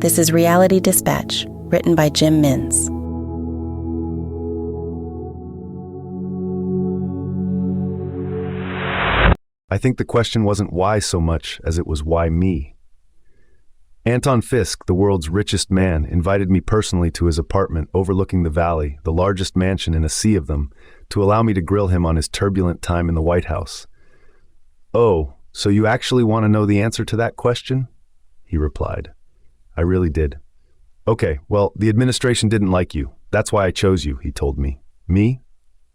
This is Reality Dispatch, written by Jim Mintz. I think the question wasn't why so much as it was why me. Anton Fisk, the world's richest man, invited me personally to his apartment overlooking the valley, the largest mansion in a sea of them, to allow me to grill him on his turbulent time in the White House. "Oh, so you actually want to know the answer to that question?" he replied. I really did. "Okay, well, the administration didn't like you. That's why I chose you," he told me. Me?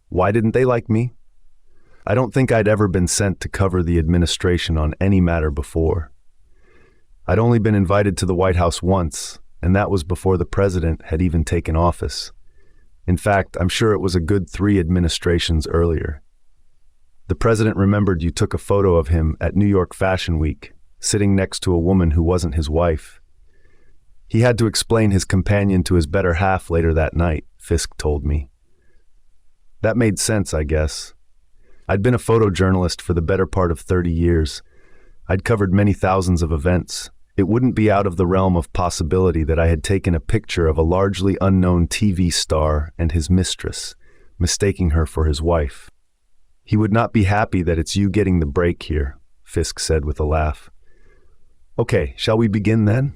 Why didn't they like me? I don't think I'd ever been sent to cover the administration on any matter before. I'd only been invited to the White House once, and that was before the president had even taken office. In fact, I'm sure it was a good 3 administrations earlier. The president remembered you took a photo of him at New York Fashion Week, sitting next to a woman who wasn't his wife. He had to explain his companion to his better half later that night, Fisk told me. That made sense, I guess. I'd been a photojournalist for the better part of 30 years. I'd covered many thousands of events. It wouldn't be out of the realm of possibility that I had taken a picture of a largely unknown TV star and his mistress, mistaking her for his wife. "He would not be happy that it's you getting the break here," Fisk said with a laugh. "Okay, shall we begin then?"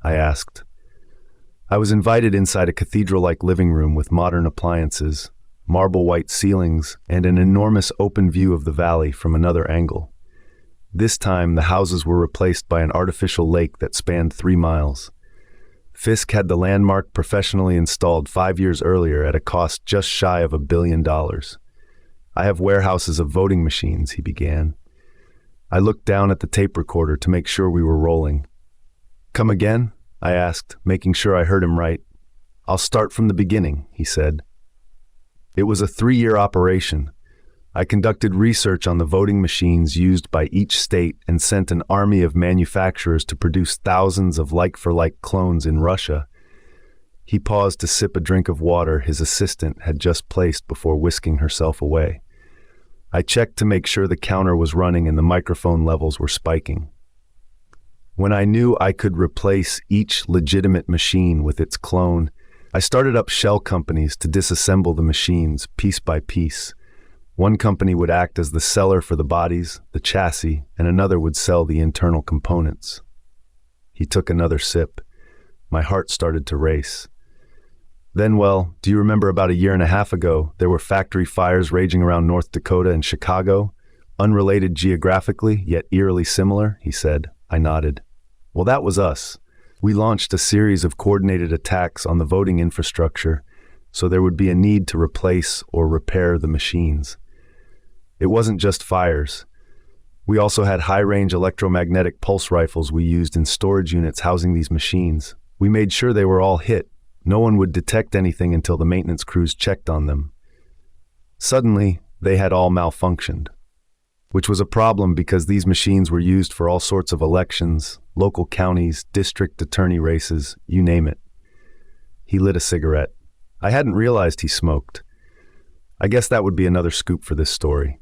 I asked. I was invited inside a cathedral-like living room with modern appliances, marble white ceilings, and an enormous open view of the valley from another angle. This time, the houses were replaced by an artificial lake that spanned 3 miles. Fisk had the landmark professionally installed 5 years earlier at a cost just shy of $1 billion. "I have warehouses of voting machines," he began. I looked down at the tape recorder to make sure we were rolling. "Come again?" I asked, making sure I heard him right. "I'll start from the beginning," he said. It was a 3-year operation. I conducted research on the voting machines used by each state and sent an army of manufacturers to produce thousands of like-for-like clones in Russia. He paused to sip a drink of water his assistant had just placed before whisking herself away. I checked to make sure the counter was running and the microphone levels were spiking. When I knew I could replace each legitimate machine with its clone, I started up shell companies to disassemble the machines piece by piece. One company would act as the seller for the bodies, the chassis, and another would sell the internal components. He took another sip. My heart started to race. Then, well, do you remember about 1.5 years ago, there were factory fires raging around North Dakota and Chicago? Unrelated geographically, yet eerily similar, he said. I nodded. Well, that was us. We launched a series of coordinated attacks on the voting infrastructure, so there would be a need to replace or repair the machines. It wasn't just fires. We also had high-range electromagnetic pulse rifles we used in storage units housing these machines. We made sure they were all hit. No one would detect anything until the maintenance crews checked on them. Suddenly, they had all malfunctioned, which was a problem because these machines were used for all sorts of elections, local counties, district attorney races, you name it. He lit a cigarette. I hadn't realized he smoked. I guess that would be another scoop for this story.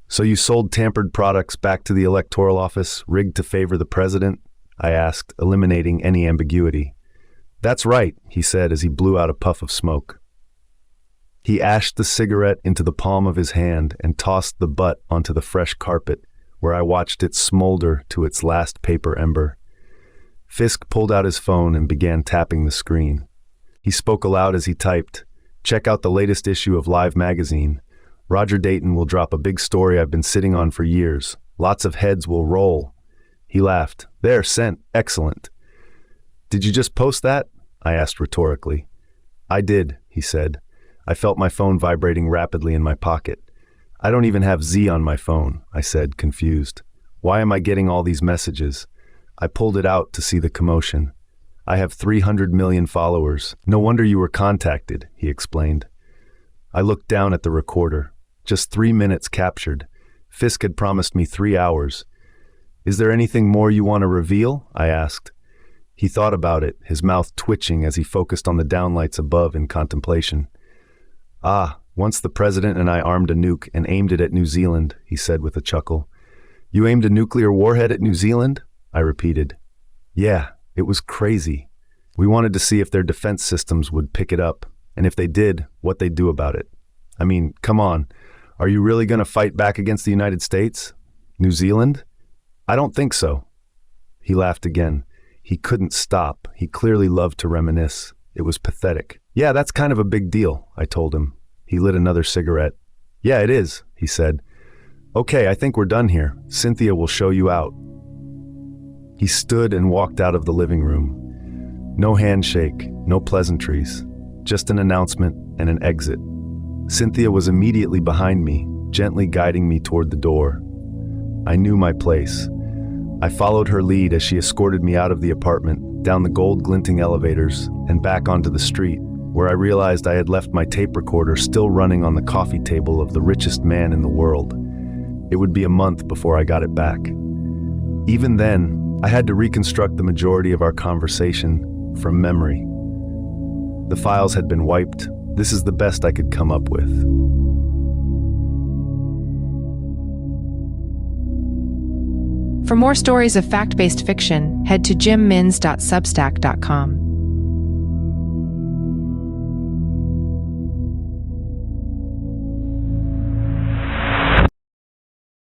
"So you sold tampered products back to the electoral office, rigged to favor the president?" I asked, eliminating any ambiguity. "That's right," he said as he blew out a puff of smoke. He ashed the cigarette into the palm of his hand and tossed the butt onto the fresh carpet, where I watched it smolder to its last paper ember. Fisk pulled out his phone and began tapping the screen. He spoke aloud as he typed, "Check out the latest issue of Live magazine. Roger Dayton will drop a big story I've been sitting on for years. Lots of heads will roll." He laughed. "There, sent. Excellent." "Did you just post that?" I asked rhetorically. "I did," he said. I felt my phone vibrating rapidly in my pocket. "I don't even have Z on my phone," I said, confused. "Why am I getting all these messages?" I pulled it out to see the commotion. "I have 300 million followers. No wonder you were contacted," he explained. I looked down at the recorder. Just 3 minutes captured. Fisk had promised me 3 hours. "Is there anything more you want to reveal?" I asked. He thought about it, his mouth twitching as he focused on the downlights above in contemplation. Once the president and I armed a nuke and aimed it at New Zealand," he said with a chuckle. "You aimed a nuclear warhead at New Zealand?" I repeated. "Yeah, It was crazy. We wanted to see if their defense systems would pick it up, and if they did, what they'd do about it. I mean, come on. Are you really going to fight back against the United States? New Zealand? I don't think so. He laughed again. He couldn't stop. He clearly loved to reminisce. It was pathetic. Yeah, that's kind of a big deal, I told him. He lit another cigarette. Yeah, it is, he said. Okay, I think we're done here. Cynthia will show you out. He stood and walked out of the living room. No handshake, no pleasantries, just an announcement and an exit. Cynthia was immediately behind me, gently guiding me toward the door. I knew my place. I followed her lead as she escorted me out of the apartment, down the gold-glinting elevators, and back onto the street, where I realized I had left my tape recorder still running on the coffee table of the richest man in the world. It would be a month before I got it back. Even then, I had to reconstruct the majority of our conversation from memory. The files had been wiped. This is the best I could come up with. For more stories of fact-based fiction, head to jimmins.substack.com.